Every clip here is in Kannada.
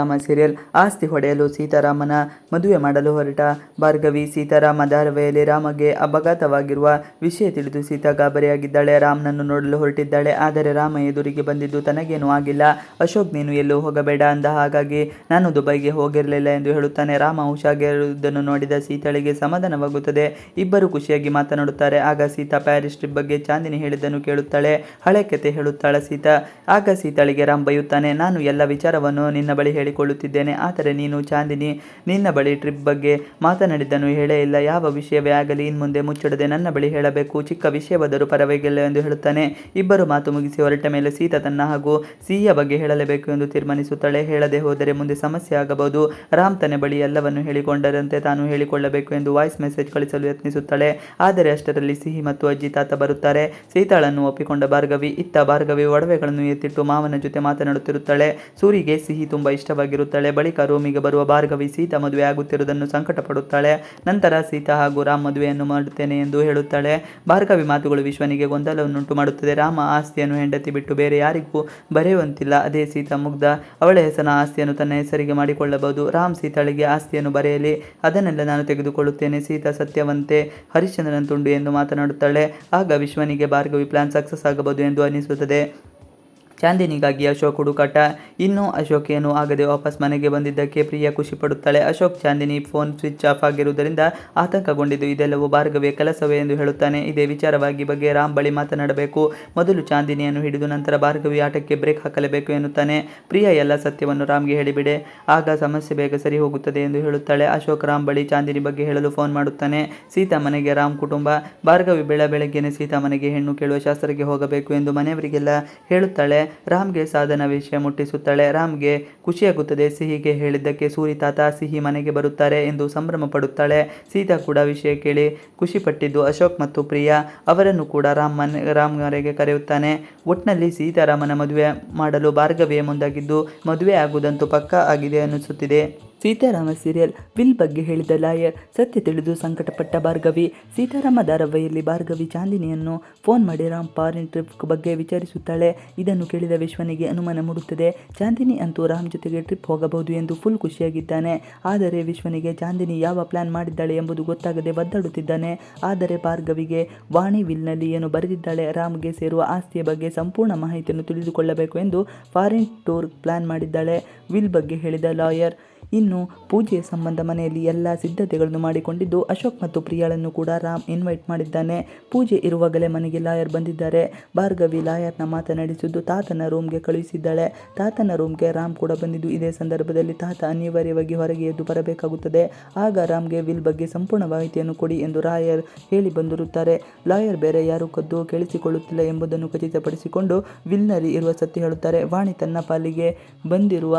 ರಾಮ ಸೀರಿಯಲ್. ಆಸ್ತಿ ಹೊಡೆಯಲು ಸೀತಾರಾಮನ ಮದುವೆ ಮಾಡಲು ಹೊರಟ ಭಾರ್ಗವಿ. ಸೀತಾರಾಮ ಧಾರಾವಾಹಿಯಲ್ಲಿ ರಾಮಗೆ ಅಪಘಾತವಾಗಿರುವ ವಿಷಯ ತಿಳಿದು ಸೀತಾ ಗಾಬರಿಯಾಗಿದ್ದಾಳೆ. ರಾಮ್ನನ್ನು ನೋಡಲು ಹೊರಟಿದ್ದಾಳೆ. ಆದರೆ ರಾಮ ಎದುರಿಗೆ ಬಂದಿದ್ದು ತನಗೇನೂ ಆಗಿಲ್ಲ. ಅಶೋಕ್ ನೀನು ಎಲ್ಲೂ ಹೋಗಬೇಡ ಅಂದ, ಹಾಗಾಗಿ ನಾನು ದುಬೈಗೆ ಹೋಗಿರಲಿಲ್ಲ ಎಂದು ಹೇಳುತ್ತಾನೆ. ರಾಮ ಹುಷಾಗಿರುವುದನ್ನು ನೋಡಿದ ಸೀತಾಳಿಗೆ ಸಮಾಧಾನವಾಗುತ್ತದೆ. ಇಬ್ಬರು ಖುಷಿಯಾಗಿ ಮಾತನಾಡುತ್ತಾರೆ. ಆಗ ಸೀತಾ ಪ್ಯಾರಿಸ್ ಟ್ರಿಪ್ ಬಗ್ಗೆ ಚಾಂದಿನಿ ಹೇಳಿದ್ದನ್ನು ಕೇಳುತ್ತಾಳೆ. ಹಳೆ ಕತೆ ಹೇಳುತ್ತಾಳೆ ಸೀತಾ. ಆಗ ಸೀತಾಳಿಗೆ ರಾಮ್ ಬೈಯುತ್ತಾನೆ, ನಾನು ಎಲ್ಲ ವಿಚಾರವನ್ನು ನಿನ್ನ ಬಳಿ ಹೇಳಿಕೊಳ್ಳುತ್ತಿದ್ದೇನೆ, ಆದರೆ ನೀನು ಚಾಂದಿನಿ ನಿನ್ನ ಬಳಿ ಟ್ರಿಪ್ ಬಗ್ಗೆ ಮಾತನಾಡಿದ್ದನ್ನು ಹೇಳೇ ಇಲ್ಲ. ಯಾವ ವಿಷಯವೇ ಆಗಲಿ ಇನ್ಮುಂದೆ ಮುಚ್ಚಡದೆ ನನ್ನ ಬಳಿ ಹೇಳಬೇಕು. ಚಿಕ್ಕ ವಿಷಯವಾದರೂ ಪರವಾಗಿಲ್ಲ ಎಂದು ಹೇಳುತ್ತಾನೆ. ಇಬ್ಬರು ಮಾತು ಮುಗಿಸಿ ಹೊರಟ ಮೇಲೆ ಸೀತಾ ತನ್ನ ಹಾಗೂ ಸಿಹಿಯ ಬಗ್ಗೆ ಹೇಳಲೇಬೇಕು ಎಂದು ತೀರ್ಮಾನಿಸುತ್ತಾಳೆ. ಹೇಳದೆ ಹೋದರೆ ಮುಂದೆ ಸಮಸ್ಯೆ ಆಗಬಹುದು. ರಾಮ್ ತನ್ನ ಬಳಿ ಎಲ್ಲವನ್ನು ಹೇಳಿಕೊಂಡರಂತೆ ತಾನು ಹೇಳಿಕೊಳ್ಳಬೇಕು ಎಂದು ವಾಯ್ಸ್ ಮೆಸೇಜ್ ಕಳಿಸಲು ಯತ್ನಿಸುತ್ತಾಳೆ. ಆದರೆ ಅಷ್ಟರಲ್ಲಿ ಸಿಹಿ ಮತ್ತು ಅಜ್ಜಿ ತಾತ ಬರುತ್ತಾರೆ. ಸೀತಾಳನ್ನು ಒಪ್ಪಿಕೊಂಡ ಭಾರ್ಗವಿ. ಇತ್ತ ಭಾರ್ಗವಿ ಒಡವೆಗಳನ್ನು ಎತ್ತಿಟ್ಟು ಮಾವನ ಜೊತೆ ಮಾತನಾಡುತ್ತಿರುತ್ತಾಳೆ. ಸೂರಿಗೆ ಸಿಹಿ ತುಂಬಾ ಇಷ್ಟವಾಗಿರುತ್ತಾಳೆ. ಬಳಿಕ ರೂಮಿಗೆ ಬರುವ ಭಾರ್ಗವಿ ಸೀತಾ ಮದುವೆ ಆಗುತ್ತಿರುವುದನ್ನು ಸಂಕಟ ಪಡುತ್ತಾಳೆ. ನಂತರ ಸೀತಾ ಹಾಗೂ ರಾಮ್ ಮದುವೆಯನ್ನು ಮಾಡುತ್ತೇನೆ ಎಂದು ಹೇಳುತ್ತಾಳೆ. ಭಾರ್ಗವಿ ಮಾತುಗಳು ವಿಶ್ವನಿಗೆ ಗೊಂದಲವನ್ನುಂಟು ಮಾಡುತ್ತದೆ. ರಾಮ ಆಸ್ತಿಯನ್ನು ಹೆಂಡತಿ ಬಿಟ್ಟು ಬೇರೆ ಯಾರಿಗೂ ಬರೆಯುವಂತಿಲ್ಲ. ಅದೇ ಸೀತಾ ಮುಗ್ಧ. ಅವಳ ಹೆಸರಿನ ಆಸ್ತಿಯನ್ನು ತನ್ನ ಹೆಸರಿಗೆ ಮಾಡಿಕೊಳ್ಳಬಹುದು. ರಾಮ್ ಸೀತಾಳಿಗೆ ಆಸ್ತಿಯನ್ನು ಬರೆಯಲಿ, ಅದನ್ನೆಲ್ಲ ನಾನು ತೆಗೆದುಕೊಳ್ಳುತ್ತೇನೆ. ಸೀತಾ ಸತ್ಯವಂತೆ, ಹರಿಶ್ಚಂದ್ರನ ತುಂಡು ಎಂದು ಮಾತನಾಡುತ್ತಾಳೆ. ಆಗ ವಿಶ್ವನಿಗೆ ಭಾರ್ಗವಿ ಪ್ಲಾನ್ ಸಕ್ಸಸ್ ಆಗಬಹುದು ಎಂದು ಅನಿಸುತ್ತದೆ. ಚಾಂದಿನಿಗಾಗಿ ಅಶೋಕ್ ಹುಡುಕಾಟ. ಇನ್ನೂ ಅಶೋಕ್ ಏನೂ ಆಗದೆ ವಾಪಸ್ ಮನೆಗೆ ಬಂದಿದ್ದಕ್ಕೆ ಪ್ರಿಯಾ ಖುಷಿ ಪಡುತ್ತಾಳೆ. Ashok Chandini phone switch off ಆಗಿರುವುದರಿಂದ ಆತಂಕಗೊಂಡಿದ್ದು ಇದೆಲ್ಲವೂ ಭಾರ್ಗವಿಯ ಕೆಲಸವೇ ಎಂದು ಹೇಳುತ್ತಾನೆ. ಇದೇ ವಿಚಾರವಾಗಿ ಬಗ್ಗೆ ರಾಮ್ ಬಳಿ ಮಾತನಾಡಬೇಕು. ಮೊದಲು ಚಾಂದಿನಿಯನ್ನು ಹಿಡಿದು ನಂತರ ಭಾರ್ಗವಿ ಆಟಕ್ಕೆ ಬ್ರೇಕ್ ಹಾಕಲೇಬೇಕು ಎನ್ನುತ್ತಾನೆ. ಪ್ರಿಯಾ ಎಲ್ಲ ಸತ್ಯವನ್ನು ರಾಮ್ಗೆ ಹೇಳಿಬಿಡೆ, ಆಗ ಸಮಸ್ಯೆ ಬೇಗ ಸರಿ ಹೋಗುತ್ತದೆ ಎಂದು ಹೇಳುತ್ತಾಳೆ. ಅಶೋಕ್ ರಾಮ್ ಬಳಿ ಚಾಂದಿನಿ ಬಗ್ಗೆ ಹೇಳಲು ಫೋನ್ ಮಾಡುತ್ತಾನೆ. ಸೀತಾ ಮನೆಗೆ ರಾಮ್ ಕುಟುಂಬ. ಭಾರ್ಗವಿ ಬೆಳಗ್ಗೆನೆ ಸೀತಾ ಮನೆಗೆ ಹೆಣ್ಣು ಕೇಳುವ ಶಾಸ್ತ್ರಕ್ಕೆ ಹೋಗಬೇಕು ಎಂದು ಮನೆಯವರಿಗೆಲ್ಲ ಹೇಳುತ್ತಾಳೆ. ರಾಮ್ಗೆ ಸಾಧನ ವಿಷಯ ಮುಟ್ಟಿಸುತ್ತಾಳೆ. ರಾಮ್ಗೆ ಖುಷಿಯಾಗುತ್ತದೆ. ಸಿಹಿಗೆ ಹೇಳಿದ್ದಕ್ಕೆ ಸೂರಿ ತಾತ ಸಿಹಿ ಮನೆಗೆ ಬರುತ್ತಾರೆ ಎಂದು ಸಂಭ್ರಮ ಪಡುತ್ತಾಳೆ. ಸೀತಾ ಕೂಡ ವಿಷಯ ಕೇಳಿ ಖುಷಿಪಟ್ಟಿದ್ದು ಅಶೋಕ್ ಮತ್ತು ಪ್ರಿಯಾ ಅವರನ್ನು ಕೂಡ ರಾಮ್ ಮನೆಗೆ ಕರೆಯುತ್ತಾನೆ. ಒಟ್ನಲ್ಲಿ ಸೀತಾರಾಮನ ಮದುವೆ ಮಾಡಲು ಭಾರ್ಗವಿಯೇ ಮುಂದಾಗಿದ್ದು ಮದುವೆ ಆಗುವುದಂತೂ ಪಕ್ಕಾ ಆಗಿದೆ ಅನ್ನಿಸುತ್ತಿದೆ. ಸೀತಾರಾಮ ಸೀರಿಯಲ್. ವಿಲ್ ಬಗ್ಗೆ ಹೇಳಿದ ಲಾಯರ್. ಸತ್ಯ ತಿಳಿದು ಸಂಕಟಪಟ್ಟ ಭಾರ್ಗವಿ. ಸೀತಾರಾಮ ಧಾರಾವಾಹಿಯಲ್ಲಿ ಭಾರ್ಗವಿ ಚಾಂದಿನಿಯನ್ನು ಫೋನ್ ಮಾಡಿ ರಾಮ್ ಫಾರಿನ್ ಟ್ರಿಪ್ ಬಗ್ಗೆ ವಿಚಾರಿಸುತ್ತಾಳೆ. ಇದನ್ನು ಕೇಳಿದ ವಿಶ್ವನಿಗೆ ಅನುಮಾನ ಮೂಡುತ್ತದೆ. ಚಾಂದಿನಿ ಅಂತೂ ರಾಮ್ ಜೊತೆಗೆ ಟ್ರಿಪ್ ಹೋಗಬಹುದು ಎಂದು ಫುಲ್ ಖುಷಿಯಾಗಿದ್ದಾನೆ. ಆದರೆ ವಿಶ್ವನಿಗೆ ಚಾಂದಿನಿ ಯಾವ ಪ್ಲಾನ್ ಮಾಡಿದ್ದಾಳೆ ಎಂಬುದು ಗೊತ್ತಾಗದೆ ಒದ್ದಾಡುತ್ತಿದ್ದಾನೆ. ಆದರೆ ಭಾರ್ಗವಿಗೆ ವಾಣಿ ವಿಲ್ನಲ್ಲಿ ಏನು ಬರೆದಿದ್ದಾಳೆ, ರಾಮ್ಗೆ ಸೇರುವ ಆಸ್ತಿಯ ಬಗ್ಗೆ ಸಂಪೂರ್ಣ ಮಾಹಿತಿಯನ್ನು ತಿಳಿದುಕೊಳ್ಳಬೇಕು ಎಂದು ಫಾರಿನ್ ಟೂರ್ ಪ್ಲಾನ್ ಮಾಡಿದ್ದಾಳೆ. ವಿಲ್ ಬಗ್ಗೆ ಹೇಳಿದ ಲಾಯರ್. ಇನ್ನು ಪೂಜೆಯ ಸಂಬಂಧ ಮನೆಯಲ್ಲಿ ಎಲ್ಲ ಸಿದ್ಧತೆಗಳನ್ನು ಮಾಡಿಕೊಂಡಿದ್ದು ಅಶೋಕ್ ಮತ್ತು ಪ್ರಿಯಾಳನ್ನು ಕೂಡ ರಾಮ್ ಇನ್ವೈಟ್ ಮಾಡಿದ್ದಾನೆ. ಪೂಜೆ ಇರುವಾಗಲೇ ಮನೆಗೆ ಲಾಯರ್ ಬಂದಿದ್ದಾರೆ. ಭಾರ್ಗವಿ ಲಾಯರ್ನ ಮಾತನಾಡಿಸಿದ್ದು ತಾತನ ರೂಮ್ಗೆ ಕಳುಹಿಸಿದ್ದಾಳೆ. ತಾತನ ರೂಮ್ಗೆ ರಾಮ್ ಕೂಡ ಬಂದಿದ್ದು ಇದೇ ಸಂದರ್ಭದಲ್ಲಿ ತಾತ ಅನಿವಾರ್ಯವಾಗಿ ಹೊರಗೆ ಎದ್ದು ಬರಬೇಕಾಗುತ್ತದೆ. ಆಗ ರಾಮ್ಗೆ ವಿಲ್ ಬಗ್ಗೆ ಸಂಪೂರ್ಣ ಮಾಹಿತಿಯನ್ನು ಕೊಡಿ ಎಂದು ಲಾಯರ್ ಹೇಳಿ ಬಂದಿರುತ್ತಾರೆ. ಲಾಯರ್ ಬೇರೆ ಯಾರು ಕದ್ದು ಕೇಳಿಸಿಕೊಳ್ಳುತ್ತಿಲ್ಲ ಎಂಬುದನ್ನು ಖಚಿತಪಡಿಸಿಕೊಂಡು ವಿಲ್ನಲ್ಲಿ ಇರುವ ಸತ್ಯ ಹೇಳುತ್ತಾರೆ. ವಾಣಿ ತನ್ನ ಪಾಲಿಗೆ ಬಂದಿರುವ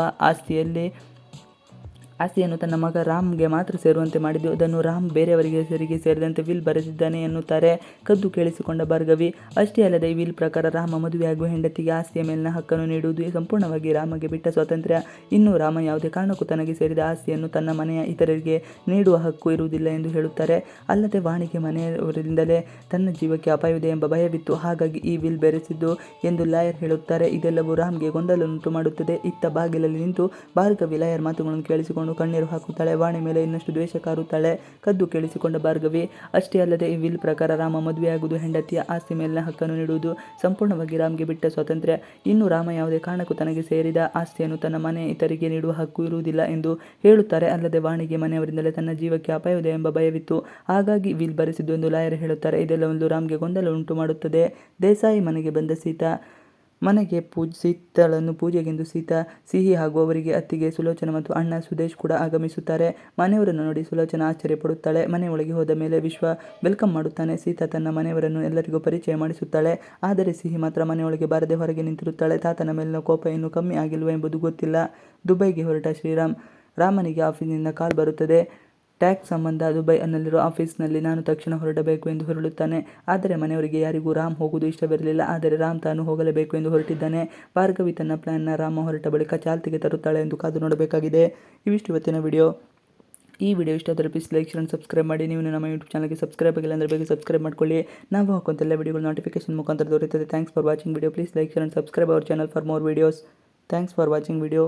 ಆಸ್ತಿಯನ್ನು ತನ್ನ ಮಗ ರಾಮ್ಗೆ ಮಾತ್ರ ಸೇರುವಂತೆ ಮಾಡಿದ್ದು ಅದನ್ನು ರಾಮ್ ಬೇರೆಯವರಿಗೆ ಹೆಸರಿಗೆ ಸೇರಿದಂತೆ ವಿಲ್ ಬರೆದಿದ್ದಾನೆ ಎನ್ನುತ್ತಾರೆ ಕದ್ದು ಕೇಳಿಸಿಕೊಂಡ ಭಾರ್ಗವಿ. ಅಷ್ಟೇ ಅಲ್ಲದೆ ಈ ವಿಲ್ ಪ್ರಕಾರ ರಾಮ ಮದುವೆಯಾಗುವ ಹೆಂಡತಿಗೆ ಆಸ್ತಿಯ ಮೇಲಿನ ಹಕ್ಕನ್ನು ನೀಡುವುದು ಸಂಪೂರ್ಣವಾಗಿ ರಾಮಗೆ ಬಿಟ್ಟ ಸ್ವಾತಂತ್ರ್ಯ. ಇನ್ನು ರಾಮ ಯಾವುದೇ ಕಾರಣಕ್ಕೂ ತನಗೆ ಸೇರಿದ ಆಸ್ತಿಯನ್ನು ತನ್ನ ಮನೆಯ ಇತರರಿಗೆ ನೀಡುವ ಹಕ್ಕು ಇರುವುದಿಲ್ಲ ಎಂದು ಹೇಳುತ್ತಾರೆ. ಅಲ್ಲದೆ ವಾಣಿಗೆ ಮನೆಯವರಿಂದಲೇ ತನ್ನ ಜೀವಕ್ಕೆ ಅಪಾಯವಿದೆ ಎಂಬ ಭಯವಿತ್ತು, ಹಾಗಾಗಿ ಈ ವಿಲ್ ಬೆರೆಸಿದ್ದು ಎಂದು ಲಾಯರ್ ಹೇಳುತ್ತಾರೆ. ಇದೆಲ್ಲವೂ ರಾಮ್ಗೆ ಗೊಂದಲವನ್ನುಂಟು ಮಾಡುತ್ತದೆ. ಇತ್ತ ಬಾಗಿಲಲ್ಲಿ ನಿಂತು ಭಾರ್ಗವಿ ಲಾಯರ್ ಮಾತುಗಳನ್ನು ಕೇಳಿಸಿಕೊಂಡು ಕಣ್ಣೀರು ಹಾಕುತ್ತಾಳೆ. ವಾಣಿ ಮೇಲೆ ಇನ್ನಷ್ಟು ದ್ವೇಷ ಕಾರುತ್ತಾಳೆ. ಕದ್ದು ಕೇಳಿಸಿಕೊಂಡ ಭಾರ್ಗವಿ. ಅಷ್ಟೇ ಅಲ್ಲದೆ ಈ ವಿಲ್ ಪ್ರಕಾರ ರಾಮ ಮದುವೆಯಾಗುವುದು ಹೆಂಡತಿಯ ಆಸ್ತಿ ಮೇಲಿನ ಹಕ್ಕನ್ನು ನೀಡುವುದು ಸಂಪೂರ್ಣವಾಗಿ ರಾಮ್ಗೆ ಬಿಟ್ಟ ಸ್ವಾತಂತ್ರ್ಯ. ಇನ್ನು ರಾಮ ಯಾವುದೇ ಕಾರಣಕ್ಕೂ ತನಗೆ ಸೇರಿದ ಆಸ್ತಿಯನ್ನು ತನ್ನ ಮನೆ ಇತರಿಗೆ ನೀಡುವ ಹಕ್ಕು ಇರುವುದಿಲ್ಲ ಎಂದು ಹೇಳುತ್ತಾರೆ. ಅಲ್ಲದೆ ವಾಣಿಗೆ ಮನೆಯವರಿಂದಲೇ ತನ್ನ ಜೀವಕ್ಕೆ ಅಪಾಯವಿದೆ ಎಂಬ ಭಯವಿತ್ತು, ಹಾಗಾಗಿ ವಿಲ್ ಬರೆಸಿದ್ದು ಎಂದು ಲಾಯರ್ ಹೇಳುತ್ತಾರೆ. ಇದೆಲ್ಲವೊಂದು ರಾಮ್ಗೆ ಗೊಂದಲ ಉಂಟು ಮಾಡುತ್ತದೆ. ದೇಸಾಯಿ ಮನೆಗೆ ಬಂದ ಸೀತಾ. ಮನೆಗೆ ಸೀತಾಳನ್ನು ಪೂಜೆಗೆಂದು ಸೀತಾ, ಸಿಹಿ ಹಾಗೂ ಅವರಿಗೆ ಅತ್ತಿಗೆ ಸುಲೋಚನಾ ಮತ್ತು ಅಣ್ಣ ಸುದೇಶ್ ಕೂಡ ಆಗಮಿಸುತ್ತಾರೆ. ಮನೆಯವರನ್ನು ನೋಡಿ ಸುಲೋಚನಾ ಆಶ್ಚರ್ಯ ಪಡುತ್ತಾಳೆ. ಮನೆಯೊಳಗೆ ಹೋದ ಮೇಲೆ ವಿಶ್ವ ವೆಲ್ಕಮ್ ಮಾಡುತ್ತಾನೆ. ಸೀತಾ ತನ್ನ ಮನೆಯವರನ್ನು ಎಲ್ಲರಿಗೂ ಪರಿಚಯ ಮಾಡಿಸುತ್ತಾಳೆ. ಆದರೆ ಸಿಹಿ ಮಾತ್ರ ಮನೆಯೊಳಗೆ ಬಾರದೆ ಹೊರಗೆ ನಿಂತಿರುತ್ತಾಳೆ. ತಾತನ ಮೇಲಿನ ಕೋಪ ಇನ್ನೂ ಕಮ್ಮಿ ಆಗಿಲ್ವ ಎಂಬುದು ಗೊತ್ತಿಲ್ಲ. ದುಬೈಗೆ ಹೊರಟ ಶ್ರೀರಾಮ್. ರಾಮನಿಗೆ ಆಫೀಸಿನಿಂದ ಕಾಲ್ ಬರುತ್ತದೆ. ಟ್ಯಾಕ್ಸ್ ಸಂಬಂಧ ದುಬೈನಲ್ಲಿರುವ ಆಫೀಸ್ನಲ್ಲಿ ನಾನು ತಕ್ಷಣ ಹೊರಡಬೇಕು ಎಂದು ಹೊರಡುತ್ತಾನೆ. ಆದರೆ ಮನೆಯವರಿಗೆ ಯಾರಿಗೂ ರಾಮ್ ಹೋಗುವುದು ಇಷ್ಟವಿರಲಿಲ್ಲ. ಆದರೆ ರಾಮ್ ತಾನು ಹೋಗಲೇಬೇಕು ಎಂದು ಹೊರಟಿದ್ದಾನೆ. ಭಾರ್ಗವಿ ತನ್ನ ಪ್ಲಾನ್ನ ರಾಮ ಹೊರಟ ಬಳಿಕ ಚಾಲ್ತಿಗೆ ತರುತ್ತಾಳೆ ಎಂದು ಕಾದು ನೋಡಬೇಕಾಗಿದೆ. ಇವಿಷ್ಟು ಇವತ್ತಿನ ವಿಡಿಯೋ. ಈ ವಿಡಿಯೋ ಇಷ್ಟ ಆದರೆ ಪ್ಲೀಸ್ ಲೈಕ್ ಶೇರ್ ಸಬ್ಸ್ಕ್ರೈಬ್ ಮಾಡಿ. ನೀವು ನಮ್ಮ ಯೂಟ್ಯೂಬ್ ಚಾನಲ್ಗೆ ಸಬ್ಸ್ಕ್ರೈಬ್ ಆಗಿಲ್ಲ ಅಂದರೆ ಬೇಗ ಸಬ್ಸ್ಕ್ರೈಬ್ ಮಾಡ್ಕೊಳ್ಳಿ. ನಾವು ಹಾಕುವಂತೆಲ್ಲ ವಿಡಿಯೋಗಳು ನೋಟಿಫಿಕೇಶನ್ ಮುಖಾಂತರ ದೊರೆಯುತ್ತದೆ. Thanks for watching video. Please like share subscribe our channel for more videos. Thanks for watching video.